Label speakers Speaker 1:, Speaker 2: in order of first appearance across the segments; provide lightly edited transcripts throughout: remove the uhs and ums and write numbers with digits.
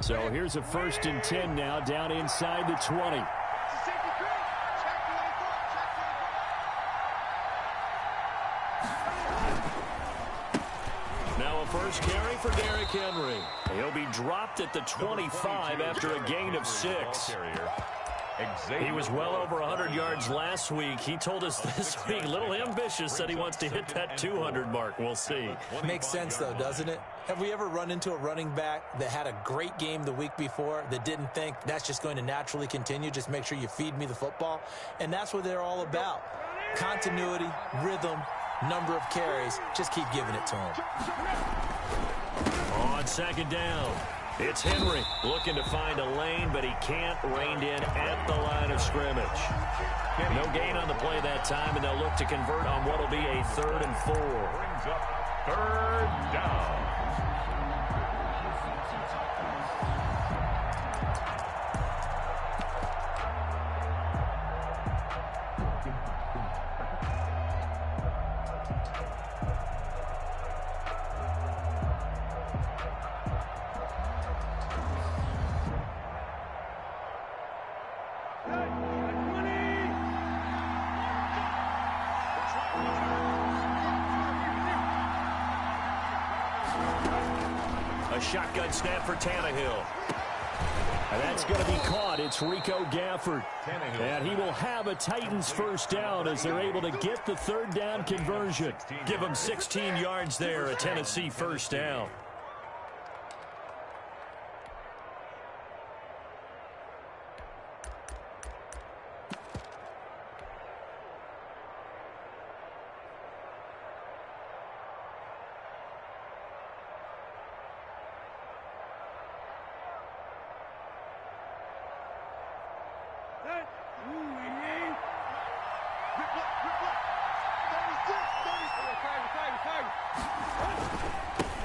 Speaker 1: So here's a 1st and 10 now, down inside the 20. Now a first carry for Derrick Henry. He'll be dropped at the 25 after a gain of 6. He was well over 100 yards last week. He told us this week, a little ambitious, said he wants to hit that 200 mark. We'll see.
Speaker 2: Makes sense, though, doesn't it? Have we ever run into a running back that had a great game the week before that didn't think that's just going to naturally continue? Just make sure you feed me the football. And that's what they're all about. Continuity, rhythm, number of carries. Just keep giving it to him.
Speaker 1: On 2nd down, it's Henry looking to find a lane, but he can't. Reined in at the line of scrimmage. No gain on the play that time, and they'll look to convert on what will be a 3rd and 4.
Speaker 3: Brings up 3rd down.
Speaker 1: A shotgun snap for Tannehill. And that's going to be caught. It's Rico Gafford. And he will have a Titans 1st down as they're able to get the 3rd down conversion. Give them 16 yards there, a Tennessee 1st down.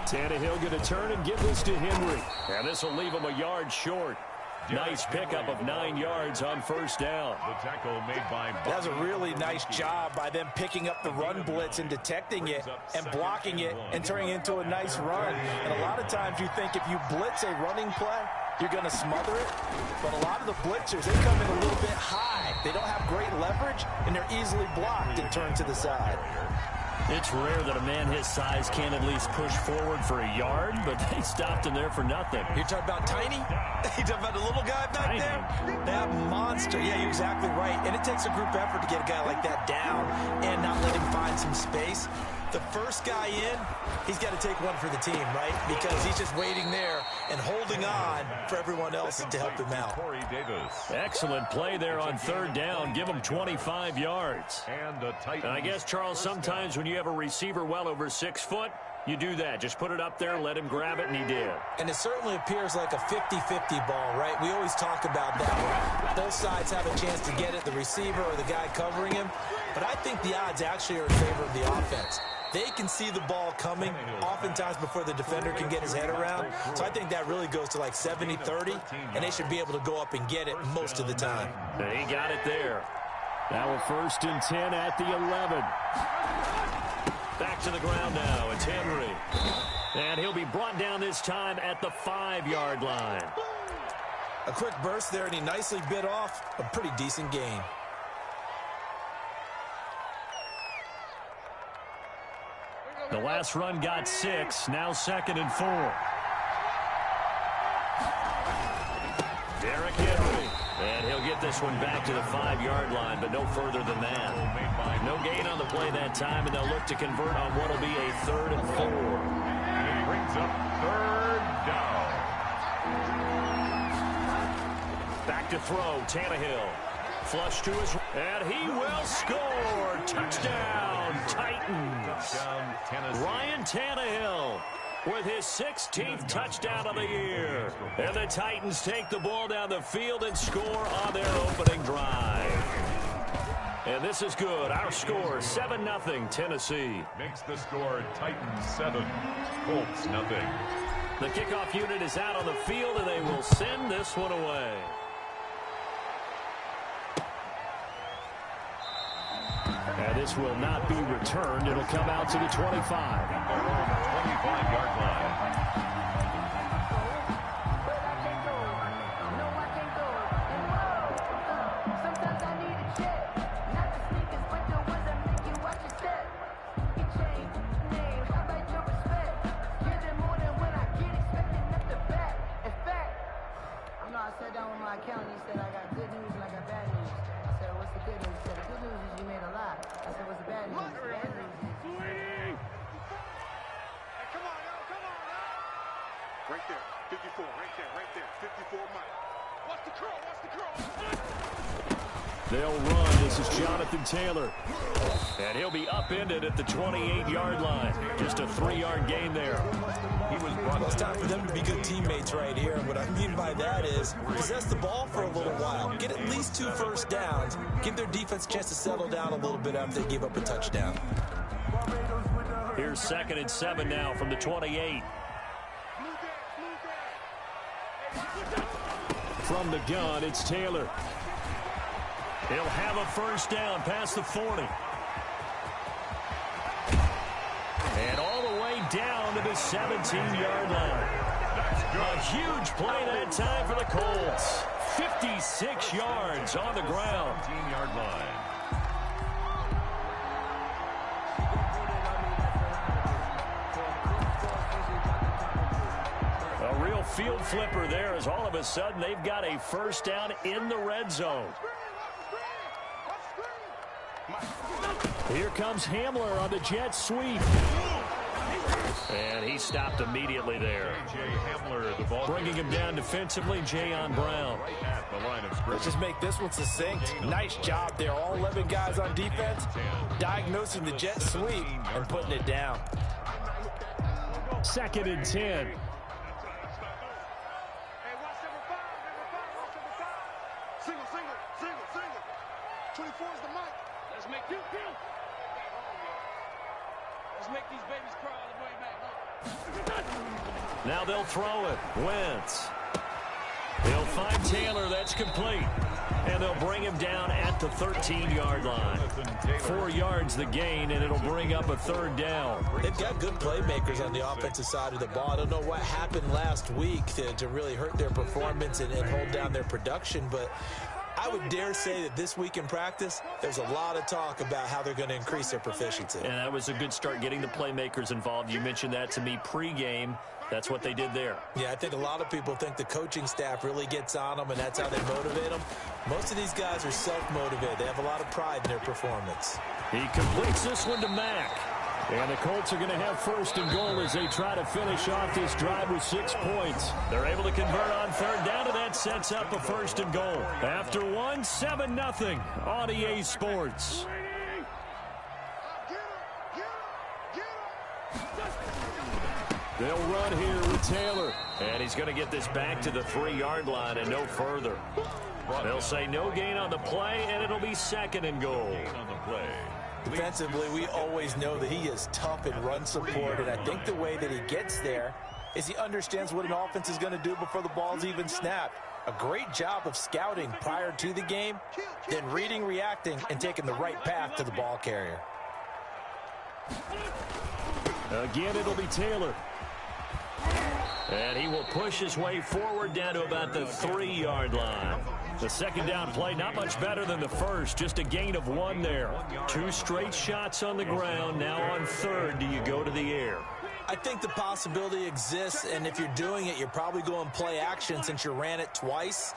Speaker 1: Tannehill going to turn and give this to Henry. And this will leave him a yard short. Nice pickup of 9 yards on 1st down.
Speaker 3: The tackle made by
Speaker 2: That's a really nice job by them picking up the run blitz and detecting it and blocking it and turning it into a nice run. And a lot of times you think if you blitz a running play, you're going to smother it. But a lot of the blitzers, they come in a little bit high. They don't have great leverage, and they're easily blocked and turned to the side.
Speaker 1: It's rare that a man his size can at least push forward for a yard, but they stopped him there for nothing.
Speaker 2: You're talking about Tiny? You're talking about the little guy back there? That monster. Yeah, you're exactly right. And it takes a group effort to get a guy like that down and not let him find some space. The first guy in, he's got to take one for the team, right? Because he's just waiting there and holding on for everyone else to help him out.
Speaker 3: Corey Davis.
Speaker 1: Excellent play there on 3rd down. Give him 25 yards.
Speaker 3: And the Titans.
Speaker 1: And I guess, Charles, sometimes when you have a receiver well over 6 foot, you do that. Just put it up there, let him grab it, and he did.
Speaker 2: And it certainly appears like a 50-50 ball, right? We always talk about that. Both sides have a chance to get it, the receiver or the guy covering him. But I think the odds actually are in favor of the offense. They can see the ball coming oftentimes before the defender can get his head around. So I think that really goes to like 70-30, and they should be able to go up and get it most of the time.
Speaker 1: He got it there. Now a 1st and 10 at the 11. Back to the ground now. It's Henry. And he'll be brought down this time at the 5-yard line.
Speaker 2: A quick burst there, and he nicely bit off a pretty decent gain.
Speaker 1: The last run got 6. Now 2nd and 4. Derrick Henry. And he'll get this one back to the 5-yard line, but no further than that. No gain on the play that time, and they'll look to convert on what will be a 3rd and 4.
Speaker 3: It brings up 3rd down.
Speaker 1: Back to throw, Tannehill. Flush to his, and he will score. Touchdown, Titans. Ryan Tannehill with his 16th touchdown of the year. And the Titans take the ball down the field and score on their opening drive. And this is good. Our score, 7-0, Tennessee.
Speaker 3: Makes the score Titans 7, Colts 0.
Speaker 1: The kickoff unit is out on the field, and they will send this one away. And this will not be returned. It'll come out to the 25.
Speaker 3: 25-yard line.
Speaker 1: They'll run. This is Jonathan Taylor. And he'll be upended at the 28-yard line. Just a 3-yard gain there.
Speaker 2: Well, it's time for them to be good teammates right here. And what I mean by that is possess the ball for a little while. Get at least 2 first downs. Give their defense a chance to settle down a little bit after they give up a touchdown.
Speaker 1: Here's 2nd and 7 now from the 28. From the gun, it's Taylor. He'll have a first down past the 40. And all the way down to the 17-yard line. A huge play that time for the Colts. 56 yards on the ground.
Speaker 3: 17-yard line.
Speaker 1: A real field flipper there as all of a sudden they've got a first down in the red zone. Here comes Hamler on the jet sweep. And he stopped immediately there.
Speaker 3: Hamler, the ball
Speaker 1: bringing him down defensively, Jayon Brown.
Speaker 3: Right at the line of scrimmage.
Speaker 4: Let's just make this one succinct. Nice job there. All 11 guys on defense, diagnosing the jet sweep and putting it down.
Speaker 1: 2nd and 10. Now they'll throw it. Wentz. They'll find Taylor. That's complete. And they'll bring him down at the 13-yard line. 4 yards the gain, and it'll bring up a 3rd down.
Speaker 2: They've got good playmakers on the offensive side of the ball. I don't know what happened last week to really hurt their performance and hold down their production, but I would dare say that this week in practice, there's a lot of talk about how they're going to increase their proficiency.
Speaker 1: And that was a good start getting the playmakers involved. You mentioned that to me pregame. That's what they did there.
Speaker 2: Yeah, I think a lot of people think the coaching staff really gets on them, and that's how they motivate them. Most of these guys are self-motivated. They have a lot of pride in their performance.
Speaker 1: He completes this one to Mack. And the Colts are going to have 1st and goal as they try to finish off this drive with 6 points. They're able to convert on 3rd down, and that sets up a 1st and goal. After 7-0 on EA Sports. They'll run here with Taylor. And he's going to get this back to the 3-yard line and no further. They'll say no gain on the play, and it'll be 2nd and goal.
Speaker 4: Defensively, we always know that he is tough in run support, and I think the way that he gets there is he understands what an offense is going to do before the ball's even snapped. A great job of scouting prior to the game, then reading, reacting, and taking the right path to the ball carrier.
Speaker 1: Again, it'll be Taylor. And he will push his way forward down to about the 3-yard line. The 2nd down play, not much better than the first, just a gain of 1 there. 2 straight shots on the ground. Now on 3rd, do you go to the air?
Speaker 2: I think the possibility exists, and if you're doing it, you're probably going play action since you ran it twice.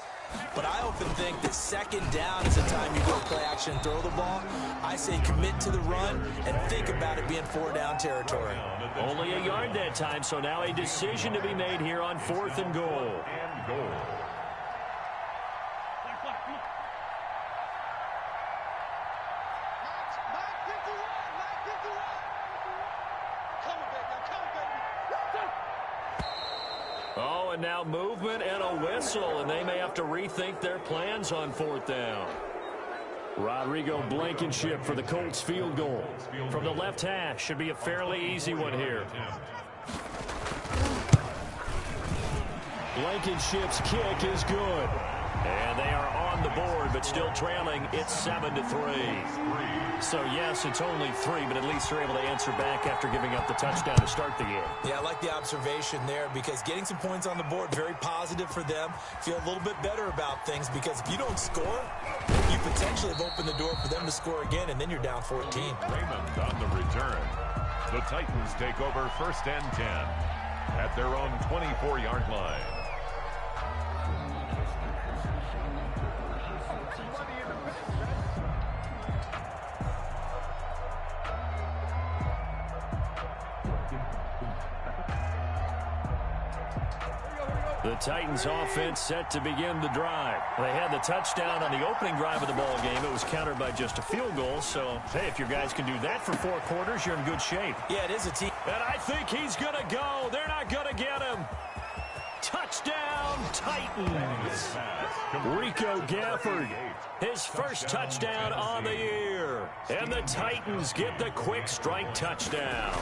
Speaker 2: But I often think that 2nd down is the time you go play action and throw the ball. I say commit to the run and think about it being 4-down territory.
Speaker 1: Only a yard that time, so now a decision to be made here on 4th and goal. Oh, and now movement and a whistle, and they may have to rethink their plans on 4th down. Rodrigo Blankenship for the Colts field goal. From the left hash, should be a fairly easy one here. Blankenship's kick is good. And they are on the board, but still trailing. It's 7-3. So, yes, it's only 3, but at least they're able to answer back after giving up the touchdown to start the game.
Speaker 2: Yeah, I like the observation there because getting some points on the board, very positive for them. Feel a little bit better about things because if you don't score, you potentially have opened the door for them to score again, and then you're down 14.
Speaker 3: Raymond on the return. The Titans take over 1st and 10 at their own 24-yard line.
Speaker 1: The Titans offense set to begin the drive. They had the touchdown on the opening drive of the ball game. It was countered by just a field goal. So, hey, if your guys can do that for 4 quarters, you're in good shape.
Speaker 2: Yeah, it is a team.
Speaker 1: And I think he's going to go. They're not going to get him. Touchdown, Titans. Rico Gafford, his first touchdown on the year. And the Titans get the quick strike touchdown.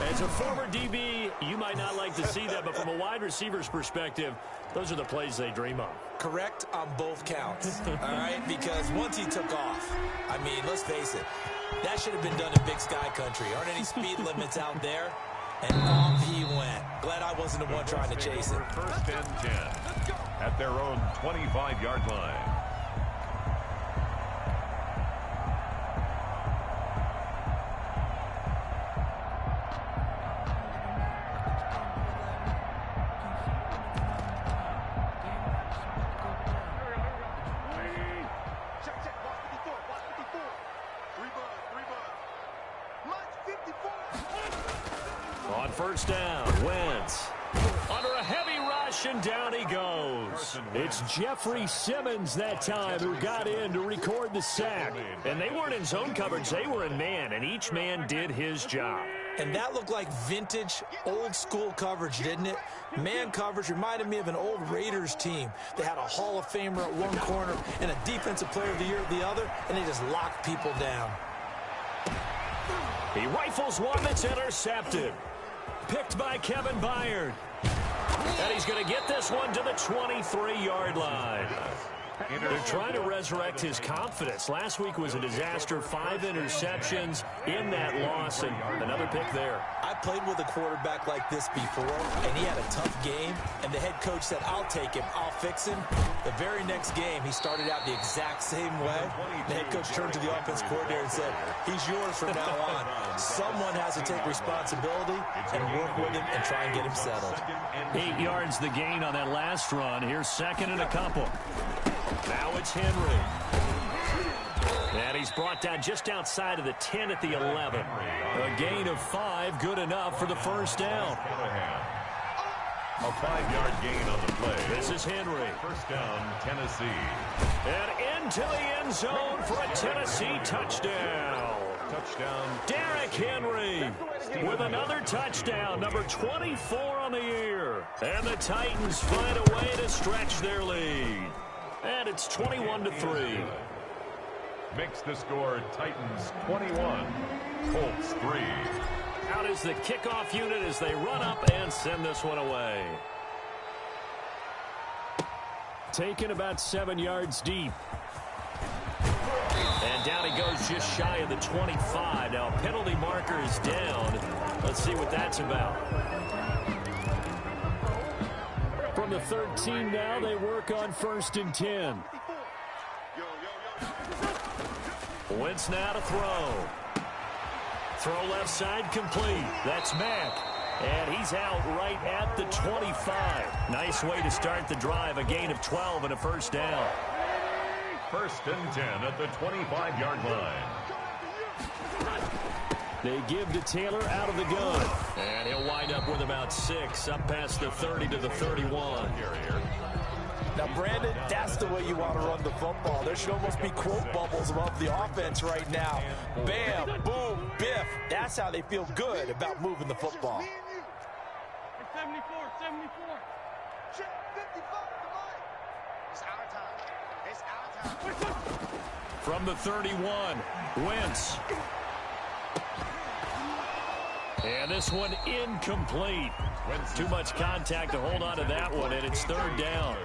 Speaker 1: As a former DB, you might not like to see that, but from a wide receiver's perspective, those are the plays they dream of.
Speaker 2: Correct on both counts, all right? Because once he took off, I mean, let's face it, that should have been done in Big Sky Country. Aren't any speed limits out there? And off he went. Glad I wasn't the one trying to chase it.
Speaker 3: First and 10 at their own 25-yard line.
Speaker 1: On first down, Wentz under a heavy rush, and down he goes. It's Jeffrey Simmons that time who got in to record the sack. And they weren't in zone coverage, they were in man, and each man did his job.
Speaker 2: And that looked like vintage, old-school coverage, didn't it? Man coverage reminded me of an old Raiders team. They had a Hall of Famer at one corner and a Defensive Player of the Year at the other, and they just locked people down.
Speaker 1: He rifles one that's intercepted. Picked by Kevin Byard. And he's going to get this one to the 23-yard line. They're trying to resurrect his confidence. Last week was a disaster. 5 interceptions in that loss, and another pick there.
Speaker 2: I played with a quarterback like this before, and he had a tough game, and the head coach said, I'll take him, I'll fix him. The very next game, he started out the exact same way. The head coach turned to the offense coordinator and said, he's yours from now on. Someone has to take responsibility and work with him and try and get him settled.
Speaker 1: 8 yards the gain on that last run. Here's second and a couple. Now it's Henry. And he's brought down just outside of the 10 at the 11. A gain of 5, good enough for the first down.
Speaker 3: A 5-yard gain on the play.
Speaker 1: This is Henry.
Speaker 3: First down, Tennessee.
Speaker 1: And into the end zone for a Tennessee touchdown.
Speaker 3: Touchdown.
Speaker 1: Derrick Henry with another touchdown, number 24 on the year. And the Titans find a way to stretch their lead. And it's 21-3.
Speaker 3: Makes the score Titans 21, Colts 3.
Speaker 1: Out is the kickoff unit as they run up and send this one away. Taken about 7 yards deep. And down he goes just shy of the 25. Now penalty marker is down. Let's see what that's about. From the 13 now, they work on first and 10. Wentz now to throw. Throw left side complete. That's Mack. And he's out right at the 25. Nice way to start the drive. A gain of 12 and a first down.
Speaker 3: First and 10 at the 25-yard line.
Speaker 1: They give to Taylor out of the gun. And he'll wind up with about 6 up past the 30 to the 31.
Speaker 2: Now, Brandon, that's the way you want to run the football. There should almost be quote bubbles above the offense right now. Bam, boom, biff. That's how they feel good about moving the football.
Speaker 5: 74, 74. Check 55, come on. It's our time. It's our time.
Speaker 1: From the 31, Wentz. And this one incomplete. Too much contact to hold on to that one, and it's third down.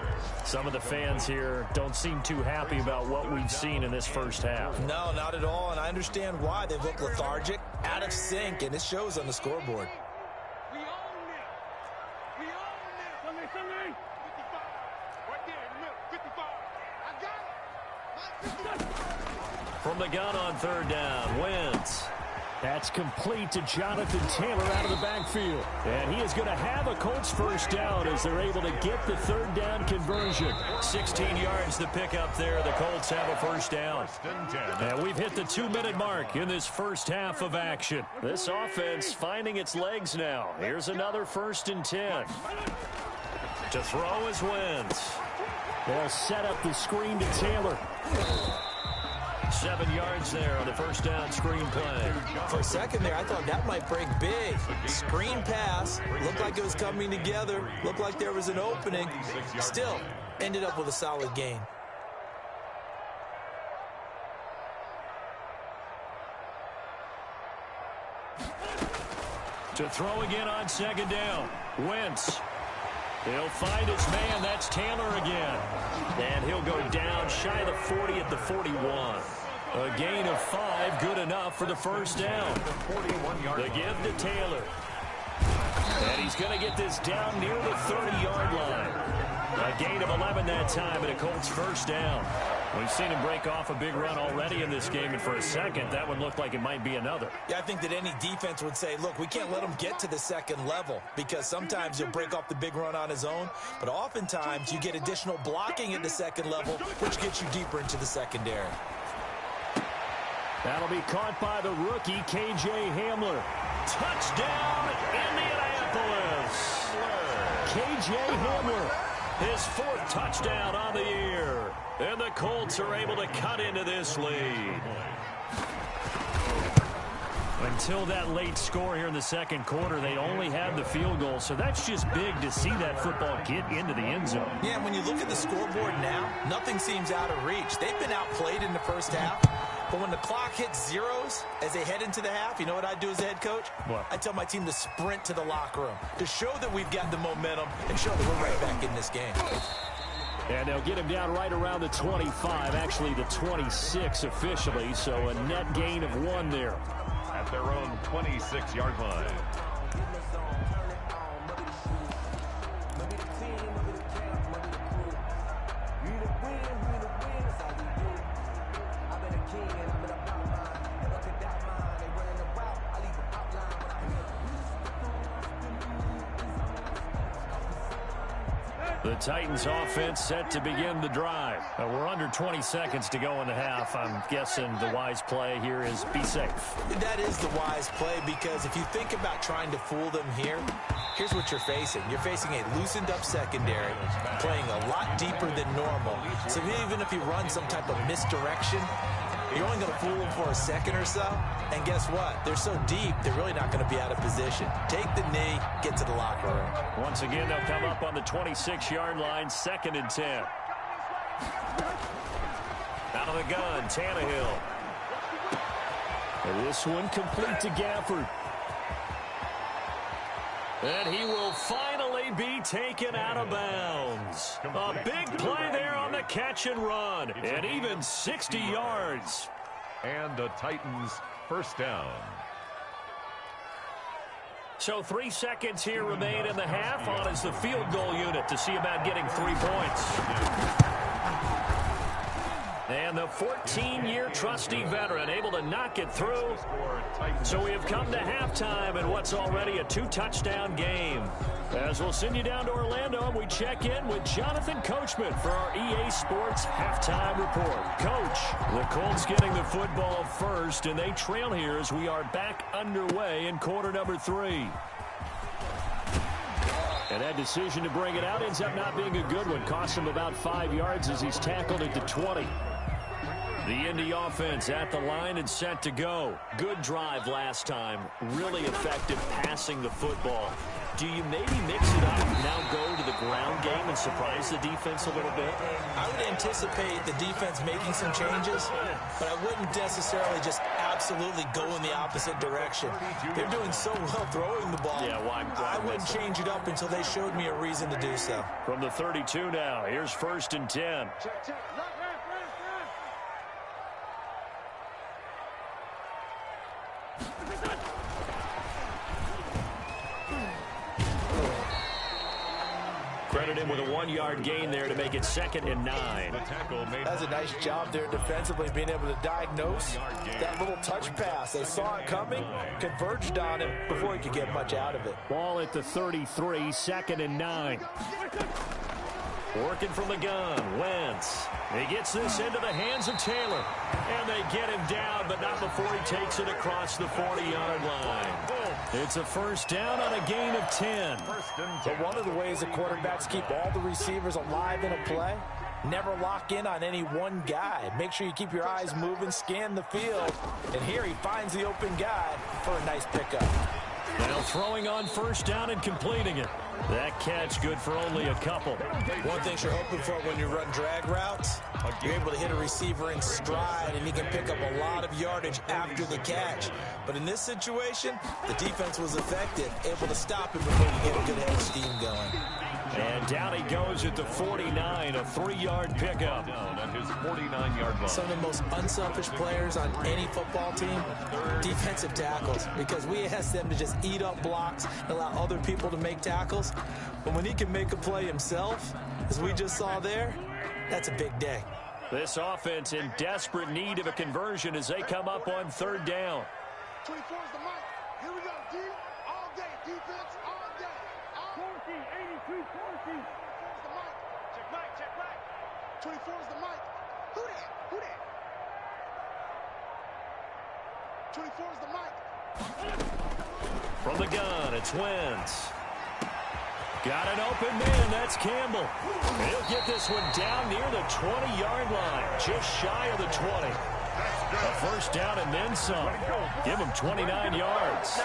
Speaker 1: Some of the fans here don't seem too happy about what we've seen in this first half.
Speaker 2: No, not at all, and I understand why. They look lethargic, out of sync, and it shows on the scoreboard.
Speaker 5: We own this. We own this. Sunday. 55. Right there in the middle. 55. I got it.
Speaker 1: From the gun on third down, Wentz. That's complete to Jonathan Taylor out of the backfield. And he is going to have a Colts first down as they're able to get the third down conversion. 16 yards to pick up there. The Colts have a first down. And we've hit the 2-minute mark in this first half of action. This offense finding its legs now. Here's another first and 10. To throw is Wentz.
Speaker 6: They'll set up the screen to Taylor.
Speaker 1: 7 yards there on the first down screen play.
Speaker 2: For a second there, I thought that might break big. Screen pass. Looked like it was coming together. Looked like there was an opening. Still, ended up with a solid gain.
Speaker 1: To throw again on second down. Wentz. He'll find his man. That's Taylor again. And he'll go down shy of the 40 at the 41. A gain of 5, good enough for the first down. The give to Taylor. And he's going to get this down near the 30-yard line. A gain of 11 that time, and a Colts first down. We've seen him break off a big run already in this game, and for a second, that one looked like it might be another.
Speaker 2: Yeah, I think that any defense would say, look, we can't let him get to the second level, because sometimes he'll break off the big run on his own, but oftentimes you get additional blocking at the second level, which gets you deeper into the secondary.
Speaker 6: That'll be caught by the rookie, K.J. Hamler.
Speaker 1: Touchdown, Indianapolis!
Speaker 6: K.J. Hamler.
Speaker 1: His 4th touchdown on the year. And the Colts are able to cut into this lead. Until that late score here in the second quarter, they only had the field goal. So that's just big to see that football get into the end zone.
Speaker 2: Yeah, when you look at the scoreboard now, nothing seems out of reach. They've been outplayed in the first half. But when the clock hits zeros as they head into the half, you know what I do as a head coach?
Speaker 6: What?
Speaker 2: I tell my team to sprint to the locker room to show that we've got the momentum and show that we're right back in this game.
Speaker 6: And they'll get him down right around the 25, actually the 26 officially, so a net gain of 1 there.
Speaker 3: At their own 26-yard line.
Speaker 1: The Titans offense set to begin the drive. We're under 20 seconds to go in the half. I'm guessing the wise play here is be safe.
Speaker 2: That is the wise play, because if you think about trying to fool them here, here's what you're facing. You're facing a loosened up secondary, playing a lot deeper than normal. So even if you run some type of misdirection, you're only going to fool them for a second or so. And guess what? They're so deep, they're really not going to be out of position. Take the knee, get to the locker room.
Speaker 1: Once again, they'll come up on the 26-yard line, 2nd and 10. Out of the gun, Tannehill.
Speaker 6: And this one complete to Gafford.
Speaker 1: And he will finally be taken out of bounds. A big play there on the catch and run. And even 60 yards.
Speaker 3: And the Titans first down.
Speaker 1: So 3 seconds here remain in the half. On is the field goal unit to see about getting 3 points. And the 14-year trusty veteran able to knock it through. So we have come to halftime in what's already a 2-touchdown game. As we'll send you down to Orlando, we check in with Jonathan Coachman for our EA Sports Halftime Report. Coach, the Colts getting the football first, and they trail here as we are back underway in quarter number 3.
Speaker 6: And that decision to bring it out ends up not being a good one. Cost him about 5 yards as he's tackled it to 20.
Speaker 1: The Indy offense at the line and set to go. Good drive last time. Really effective passing the football. Do you maybe mix it up and now go to the ground game and surprise the defense a little bit?
Speaker 2: I would anticipate the defense making some changes, but I wouldn't necessarily just absolutely go in the opposite direction. They're doing so well throwing the ball.
Speaker 1: Yeah, why
Speaker 2: I wouldn't change it up until they showed me a reason to do so.
Speaker 1: From the 32 now, here's 1st and 10. Credit him with a 1-yard gain there to make it 2nd and 9.
Speaker 4: That's a nice job there defensively, being able to diagnose that little touch pass. They saw it coming, converged on him before he could get much out of it.
Speaker 6: Ball at the 33, 2nd and 9.
Speaker 1: Working from the gun, Wentz. He gets this into the hands of Taylor. And they get him down, but not before he takes it across the 40-yard line. It's a first down on a gain of 10.
Speaker 4: But one of the ways the quarterbacks keep all the receivers alive in a play, never lock in on any one guy. Make sure you keep your eyes moving, scan the field. And here he finds the open guy for a nice pickup.
Speaker 1: Now throwing on first down and completing it. That catch good for only a couple.
Speaker 2: One thing you're hoping for when you run drag routes, you're able to hit a receiver in stride, and he can pick up a lot of yardage after the catch. But in this situation, the defense was effective, able to stop him before you get a good head of steam going.
Speaker 1: And down he goes at the 49, a 3-yard pickup.
Speaker 3: Down at his 49-yard line.
Speaker 2: Some of the most unselfish players on any football team, defensive tackles, because we ask them to just eat up blocks and allow other people to make tackles. But when he can make a play himself, as we just saw there, that's a big day.
Speaker 1: This offense in desperate need of a conversion as they come up on third down.
Speaker 5: 24 is the mic. Here we go, D. All day. Defense all day. 82, 40. 24 is the mic. Check mic, check mic. 24 is the mic. Who that? Who that? 24 is the mic.
Speaker 1: From the gun, it's Wentz. Got an open man, that's Campbell. And he'll get this one down near the 20-yard line, just shy of the 20. A first down and then some. Give him 29 yards.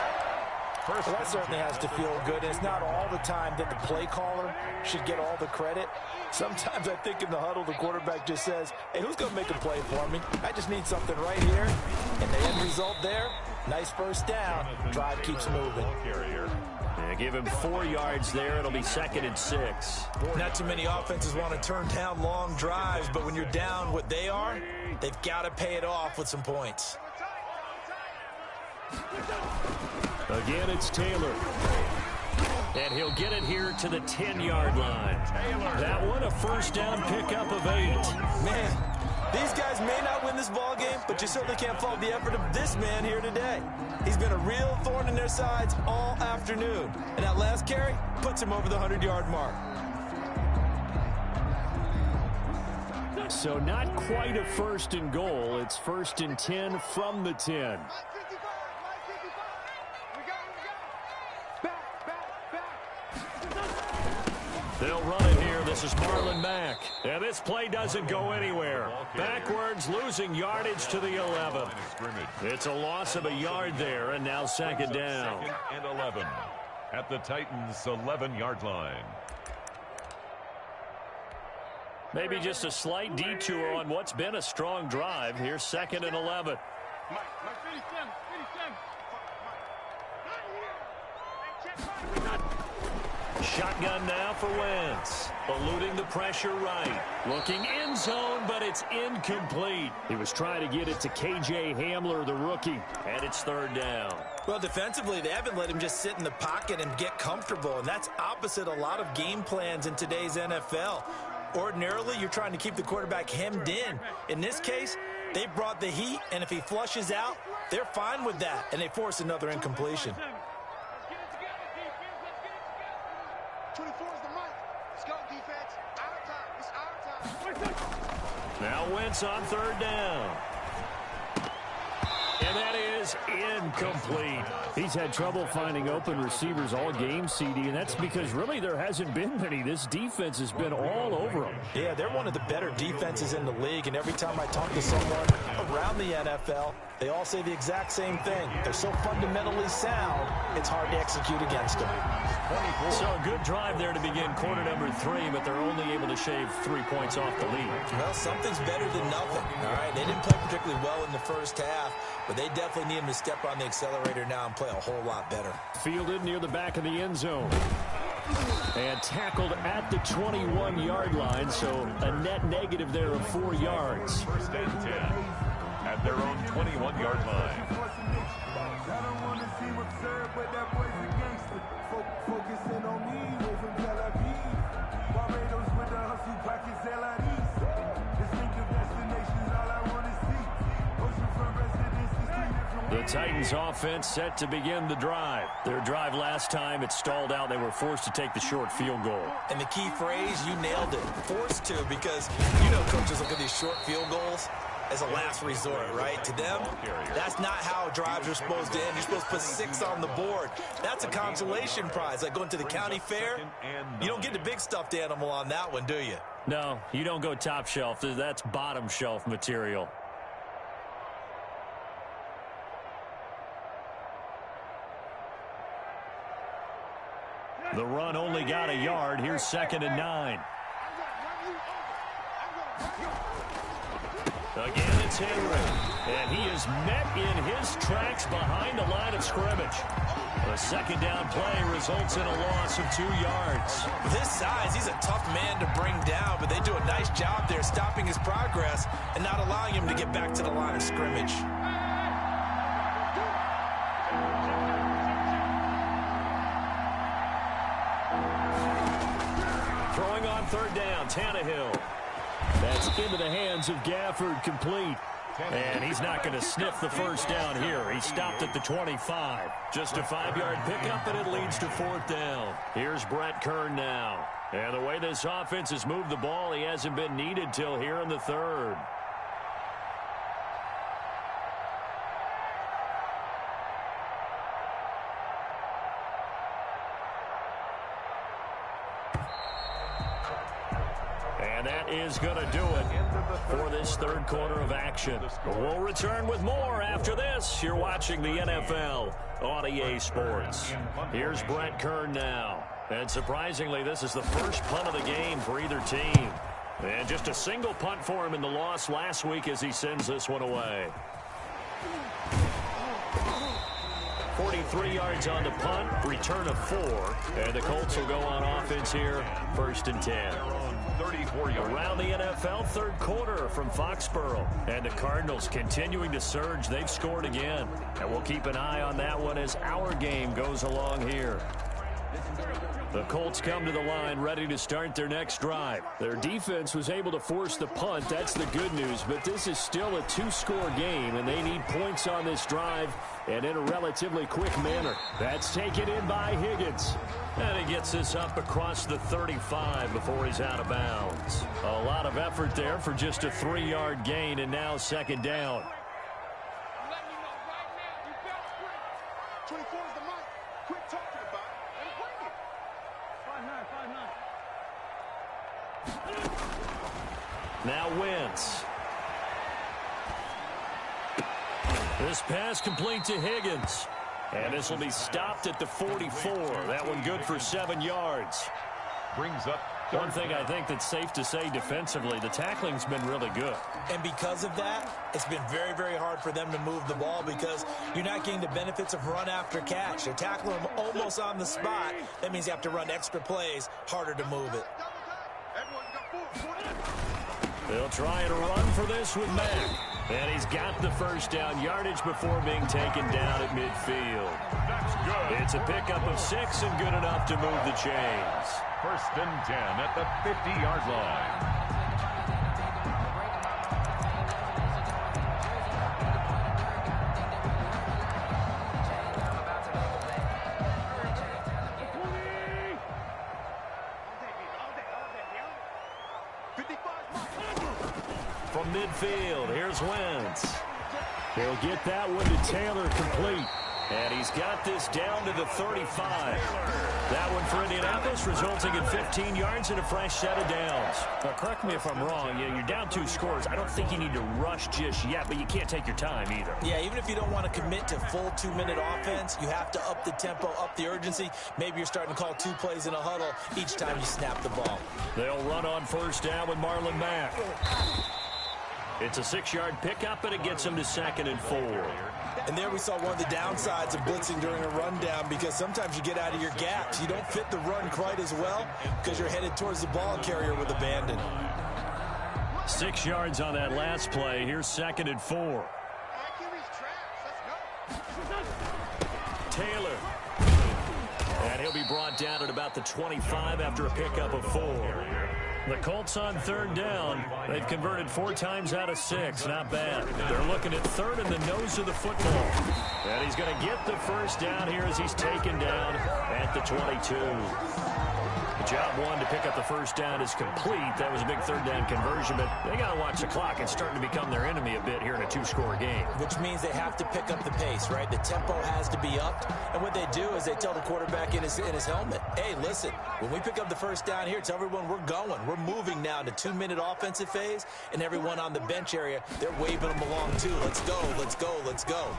Speaker 4: Well, that certainly has to feel good. It's not all the time that the play caller should get all the credit. Sometimes I think in the huddle, the quarterback just says, hey, who's going to make a play for me? I just need something right here. And the end result there, nice first down. Drive keeps moving.
Speaker 1: Yeah, give him 4 yards there. It'll be 2nd and 6.
Speaker 2: Not too many offenses want to turn down long drives, but when you're down what they are, they've got to pay it off with some points.
Speaker 1: Again, it's Taylor. And he'll get it here to the 10-yard line. That one, a first down pickup of 8.
Speaker 2: Man, these guys may not win this ball game, but you certainly can't fault the effort of this man here today. He's been a real thorn in their sides all afternoon. And that last carry puts him over the 100-yard mark.
Speaker 6: So not quite a first and goal. It's 1st and 10 from the 10.
Speaker 1: They'll run it here. This is Marlon Mack. And this play doesn't go anywhere. Backwards, losing yardage to the 11. It's a loss of a yard there, and now 2nd down.
Speaker 3: 2nd and 11 at the Titans' 11-yard line.
Speaker 1: Maybe just a slight detour on what's been a strong drive. Here's 2nd and 11. Shotgun now for Wentz. Eluding the pressure right. Looking end zone, but it's incomplete.
Speaker 6: He was trying to get it to K.J. Hamler, the rookie.
Speaker 1: And it's 3rd down.
Speaker 2: Well, defensively, they haven't let him just sit in the pocket and get comfortable, and that's opposite a lot of game plans in today's NFL. Ordinarily, you're trying to keep the quarterback hemmed in. In this case, they brought the heat, and if he flushes out, they're fine with that, and they force another incompletion.
Speaker 5: 24 is the mic. Let's go, defense. Our time. It's our time.
Speaker 1: Now Wentz on 3rd down. And that is incomplete.
Speaker 6: He's had trouble finding open receivers all game, CD, and that's because really there hasn't been many. This defense has been all over them.
Speaker 4: Yeah, they're one of the better defenses in the league, and every time I talk to someone around the NFL, they all say the exact same thing. They're so fundamentally sound, it's hard to execute against them.
Speaker 1: So a good drive there to begin quarter number 3, but they're only able to shave 3 points off the lead.
Speaker 2: Well, something's better than nothing, all right? They didn't play particularly well in the first half, but they definitely need him to step on the accelerator now and play a whole lot better.
Speaker 6: Fielded near the back of the end zone. And tackled at the 21-yard line, so a net negative there of 4 yards.
Speaker 3: 1st and 10 at their own 21-yard line.
Speaker 1: The
Speaker 6: The Titans offense set to begin the drive. Their drive last time, it stalled out. They were forced to take the short field goal.
Speaker 4: And the key phrase, you nailed it, forced to, because you know coaches look at these short field goals as a last resort, right? To them, that's not how drives are supposed to end. You're supposed to put 6 on the board. That's a consolation prize. Like going to the county fair, you don't get the big stuffed animal on that one, do you?
Speaker 6: No, you don't go top shelf. That's bottom shelf material. The run only got a yard. Here's 2nd and 9. Again, it's Henry. And he is met in his tracks behind the line of scrimmage. A second down play results in a loss of 2 yards.
Speaker 4: With his size, he's a tough man to bring down, but they do a nice job there stopping his progress and not allowing him to get back to the line of scrimmage.
Speaker 6: Throwing on 3rd down, Tannehill. That's into the hands of Gafford, complete. And he's not going to sniff the first down here. He stopped at the 25. Just a 5-yard pickup, and it leads to 4th down. Here's Brett Kern now. And the way this offense has moved the ball, he hasn't been needed till here in the 3rd. And that is going to do it for this 3rd quarter of action. We'll return with more after this. You're watching the NFL on EA Sports. Here's Brett Kern now. And surprisingly, this is the first punt of the game for either team. And just a single punt for him in the loss last week as he sends this one away. 43 yards on the punt, return of 4. And the Colts will go on offense here, 1st and 10. Around the NFL, 3rd quarter from Foxborough. And the Cardinals continuing to surge. They've scored again. And we'll keep an eye on that one as our game goes along here. The Colts come to the line ready to start their next drive. Their defense was able to force the punt. That's the good news. But this is still a 2-score game, and they need points on this drive and in a relatively quick manner. That's taken in by Higgins. And he gets this up across the 35 before he's out of bounds. A lot of effort there for just a 3-yard gain, and now 2nd down.
Speaker 5: 24 is the mic. Quit talking about it and bring it. 5-9.
Speaker 6: Now Wentz. This pass complete to Higgins. And this will be stopped at the 44. That one good for 7 yards.
Speaker 3: Brings up
Speaker 6: one thing I think that's safe to say defensively, the tackling's been really good.
Speaker 4: And because of that, it's been very, very hard for them to move the ball because you're not getting the benefits of run after catch. They're tackling them almost on the spot. That means you have to run extra plays, harder to move it.
Speaker 6: They'll try and run for this with Mack. And he's got the first down yardage before being taken down at midfield.
Speaker 3: That's good.
Speaker 6: It's a pickup of 6 and good enough to move the chains.
Speaker 3: 1st and 10 at the 50-yard line.
Speaker 6: From midfield, here's Wentz. He'll get that one to Taylor complete. And he's got this down to the 35. That one for Indianapolis, resulting in 15 yards and a fresh set of downs. Now, correct me if I'm wrong. You're down 2 scores. I don't think you need to rush just yet, but you can't take your time either.
Speaker 4: Yeah, even if you don't want to commit to full 2-minute offense, you have to up the tempo, up the urgency. Maybe you're starting to call 2 plays in a huddle each time you snap the ball.
Speaker 6: They'll run on 1st down with Marlon Mack. It's a 6-yard pickup, and it gets him to 2nd and 4.
Speaker 4: And there we saw one of the downsides of blitzing during a rundown because sometimes you get out of your gaps. You don't fit the run quite as well because you're headed towards the ball carrier with abandon.
Speaker 6: 6 yards on that last play. Here's 2nd and 4. Taylor. And he'll be brought down at about the 25 after a pickup of 4. The Colts on third down. They've converted 4 times out of 6. Not bad. They're looking at third in the nose of the football. And he's going to get the first down here as he's taken down at the 22. The job one to pick up the first down is complete. That was a big third down conversion, but they got to watch the clock. It's starting to become their enemy a bit here in a 2-score game.
Speaker 2: Which means they have to pick up the pace, right? The tempo has to be upped. And what they do is they tell the quarterback in his helmet, hey, listen, when we pick up the first down here, tell everyone we're going. We're moving now to 2-minute offensive phase, and everyone on the bench area, they're waving them along too. Let's go, let's go, let's go.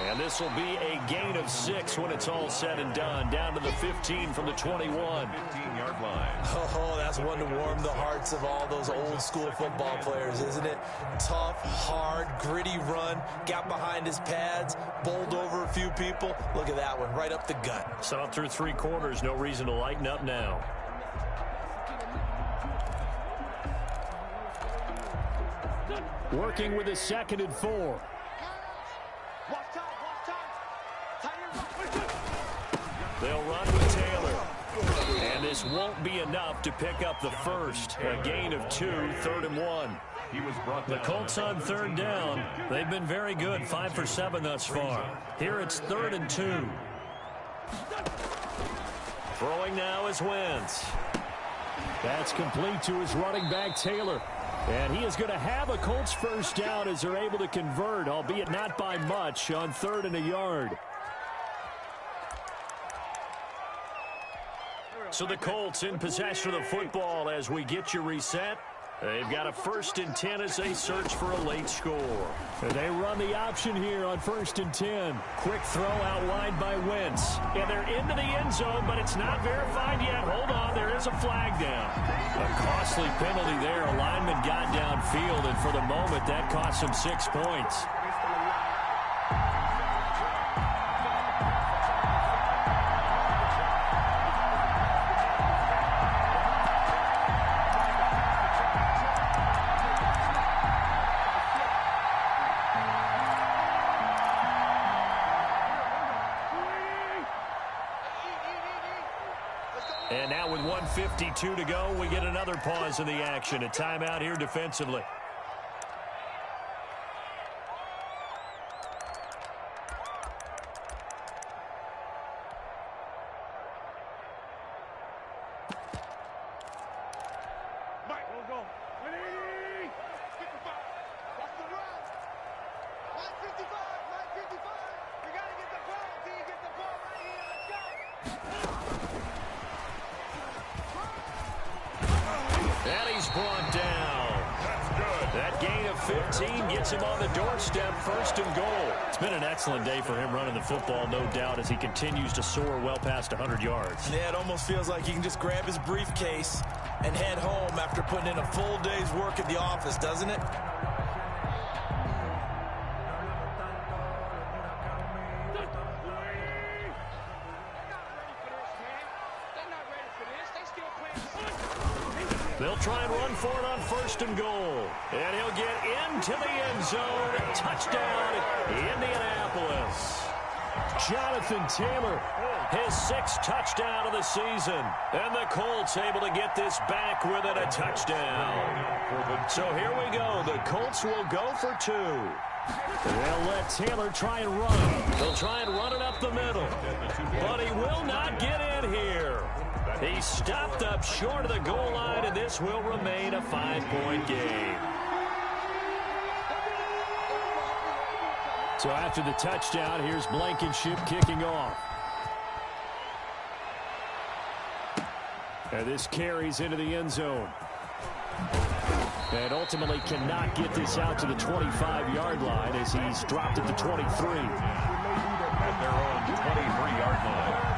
Speaker 6: And this will be a gain of 6 when it's all said and done. Down to the 15 from the 21.
Speaker 3: 15-yard line.
Speaker 2: Oh, that's one to warm the hearts of all those old-school football players, isn't it? Tough, hard, gritty run. Got behind his pads, bowled over a few people. Look at that one, right up the gut.
Speaker 6: So through 3 quarters, no reason to lighten up now. Working with a 2nd and 4. They'll run with Taylor. And this won't be enough to pick up the first. A gain of 2, 3rd and 1. The Colts on third down. They've been very good, 5 for 7 thus far. Here it's 3rd and 2. Throwing now is Wentz. That's complete to his running back, Taylor. And he is going to have a Colts first down as they're able to convert, albeit not by much, on 3rd and a yard. So the Colts in possession of the football as we get you reset. They've got a 1st and 10 as they search for a late score. And they run the option here on 1st and 10. Quick throw out wide by Wentz. And they're into the end zone, but it's not verified yet. Hold on, there is a flag down. A costly penalty there. A lineman got downfield, and for the moment, that cost him 6 points. And now with 1:52 to go, we get another pause in the action. A timeout here defensively. And he's brought down. That's good. That gain of 15 gets him on the doorstep, 1st and goal. It's been an excellent day for him running the football, no doubt, as he continues to soar well past 100 yards.
Speaker 2: Yeah, it almost feels like he can just grab his briefcase and head home after putting in a full day's work at the office, doesn't it?
Speaker 6: They'll try and run for it on 1st and goal. And he'll get into the end zone. Touchdown, Indianapolis. Jonathan Taylor, his 6th touchdown of the season. And the Colts able to get this back with it, a touchdown. So here we go. The Colts will go for 2. They'll let Taylor try and run. They'll try and run it up the middle. But he will not get in here. He stopped up short of the goal line, and this will remain a 5-point game. So after the touchdown, here's Blankenship kicking off. And this carries into the end zone. And ultimately cannot get this out to the 25-yard line as he's dropped at the 23.
Speaker 3: At their own 23-yard line.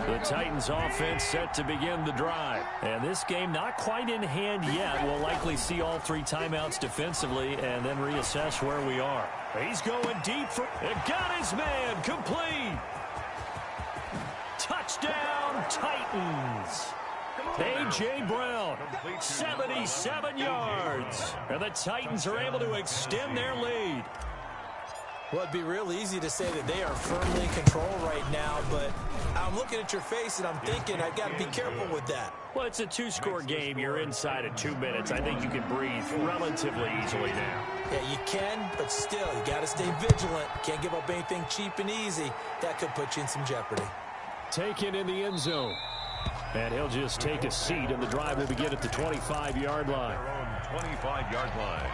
Speaker 6: The Titans offense set to begin the drive. And this game not quite in hand yet. We'll likely see all 3 timeouts defensively and then reassess where we are. He's going deep for it. Got his man complete. Touchdown Titans. A.J. Brown, 77 yards. And the Titans are able to extend their lead.
Speaker 2: Well, it'd be real easy to say that they are firmly in control right now, but I'm looking at your face and I'm thinking I've got to be careful with that.
Speaker 6: Well, it's a two-score game. You're inside of 2 minutes. I think you can breathe relatively easily now.
Speaker 2: Yeah, you can, but still, you got to stay vigilant. Can't give up anything cheap and easy. That could put you in some jeopardy.
Speaker 6: Taken in the end zone. And he'll just take a seat, and the drive will begin at the 25-yard line.
Speaker 3: Their own 25-yard line.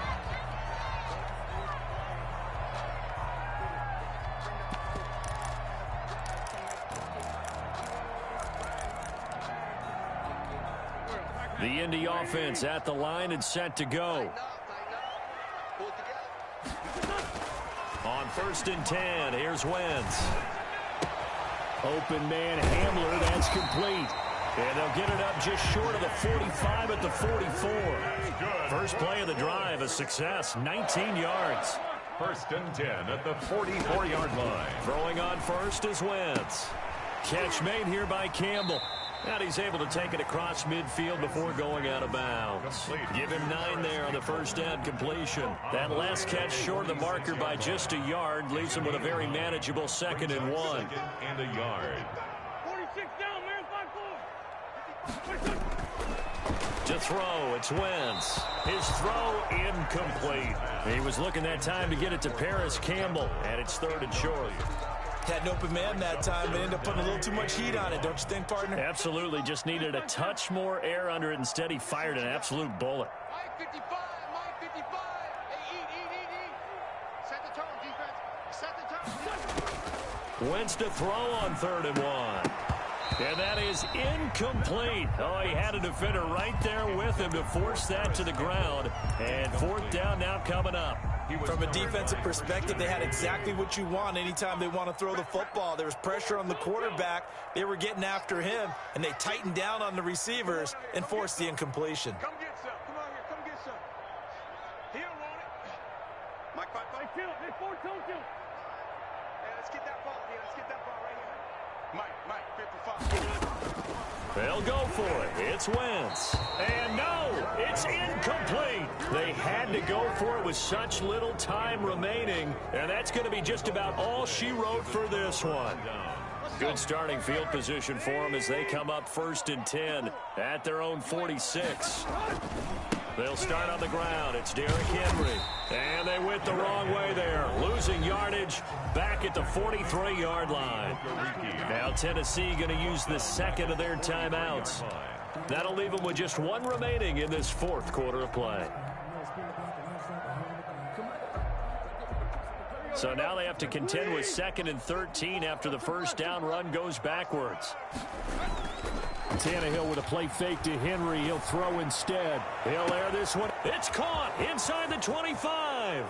Speaker 6: The Indy offense at the line and set to go. On 1st and 10, here's Wentz. Open man Hamler, that's complete. And they'll get it up just short of the 45 at the 44. First play of the drive, a success, 19 yards.
Speaker 3: 1st and 10 at the 44-yard line.
Speaker 6: Throwing on first is Wentz. Catch made here by Campbell. And he's able to take it across midfield before going out of bounds. Give him 9 there on the first down completion. That last catch short of the marker by just a yard leaves him with a very manageable 2nd and 1.
Speaker 3: 2nd and a yard.
Speaker 5: 46 down, man, 5-4.
Speaker 6: To throw, it's Wentz. His throw incomplete. He was looking that time to get it to Paris Campbell, and it's 3rd and short.
Speaker 2: Had an open man that time, but ended up putting a little too much heat on it, don't you think, partner?
Speaker 6: Absolutely. Just needed a touch more air under it. Instead, he fired an absolute bullet.
Speaker 5: Mike 55, Mike 55. Hey, eat. Set the tone, defense. Set the tone.
Speaker 6: Wentz to throw on 3rd and 1. And that is incomplete. Oh, he had a defender right there with him to force that to the ground. And 4th down now coming up.
Speaker 2: From a defensive perspective, they had exactly what you want anytime they want to throw the football. There was pressure on the quarterback. They were getting after him, and they tightened down on the receivers and forced the incompletion.
Speaker 5: Come get some. Come on here. Come get some. He don't want it. Mike 5-5. Hey, kill. Hey, 4 toe kill. Hey, let's get that ball here. Let's get that ball right here. Mike 55.
Speaker 6: They'll go for it. It's Wentz. And no, it's incomplete. They had to go for it with such little time remaining. And that's going to be just about all she wrote for this one. Good starting field position for them as they come up 1st and 10 at their own 46. They'll start on the ground. It's Derrick Henry. And they went the wrong way there. Losing yardage back at the 43-yard line. Now Tennessee going to use the 2nd of their timeouts. That'll leave them with just 1 remaining in this 4th quarter of play. So now they have to contend with 2nd and 13 after the first down run goes backwards. Tannehill with a play fake to Henry. He'll throw instead. He'll air this one. It's caught inside the 25.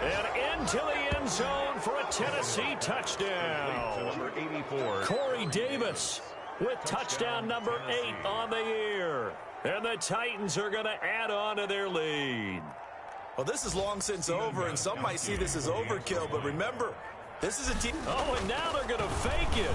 Speaker 6: And into the end zone for a Tennessee touchdown.
Speaker 3: Number 84.
Speaker 6: Corey Davis with touchdown number 8 on the year. And the Titans are going to add on to their lead.
Speaker 2: Well, this is long since over, and some might see this as overkill, but remember, this is a team.
Speaker 6: Oh, and now they're going to fake it.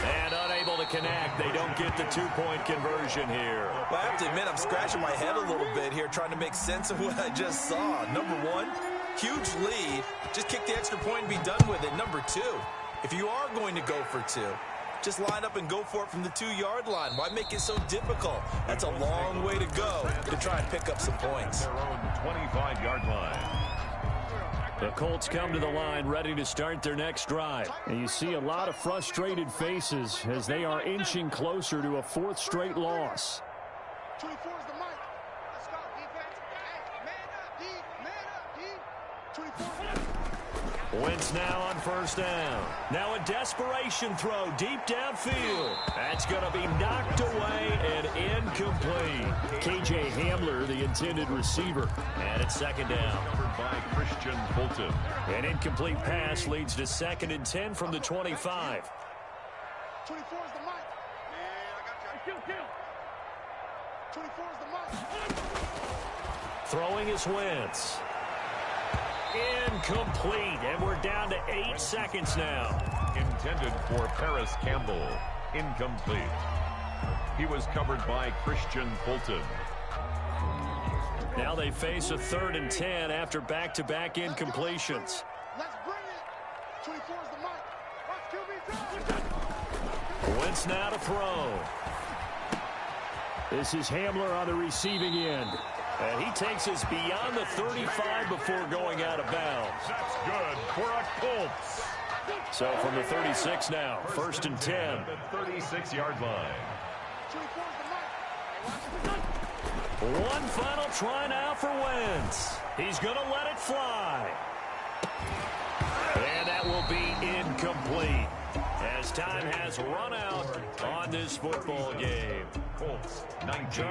Speaker 6: And unable to connect. They don't get the 2-point conversion here.
Speaker 2: Well, I have to admit, I'm scratching my head a little bit here trying to make sense of what I just saw. Number 1, huge lead. Just kick the extra point and be done with it. Number 2, if you are going to go for 2, just line up and go for it from the 2-yard line. Why make it so difficult? That's a long way to go to try and pick up some points.
Speaker 3: Their own 25-yard line.
Speaker 6: The Colts come to the line ready to start their next drive. And you see a lot of frustrated faces as they are inching closer to a 4th straight loss.
Speaker 5: 24 is the mic. Let's go, defense. Hey, man up, D. 24.
Speaker 6: Wentz now on 1st down. Now a desperation throw deep downfield. That's going to be knocked away and incomplete. KJ Hamler, the intended receiver. And it's 2nd down.
Speaker 3: Covered by Christian Fulton.
Speaker 6: An incomplete pass leads to 2nd and 10 from the 25.
Speaker 5: 24 is the mic. Yeah, I got you. Kill. 24 is the mic.
Speaker 6: Throwing is Wentz. Incomplete, and we're down to 8 seconds now.
Speaker 3: Intended for Paris Campbell. Incomplete. He was covered by Christian Fulton.
Speaker 6: Now they face a 3rd and 10 after back-to-back incompletions.
Speaker 5: Let's bring 24 is the mic. Watch QB.
Speaker 6: Wentz now to throw. This is Hamler on the receiving end. And he takes us beyond the 35 before going out of bounds.
Speaker 3: That's good for a Colts.
Speaker 6: So from the 36 now, first and 10.
Speaker 3: The 36-yard line.
Speaker 5: 24 is the mic.
Speaker 6: One final try now for Wentz. He's going to let it fly. And that will be incomplete as time has run out on this football game.
Speaker 3: Colts 19.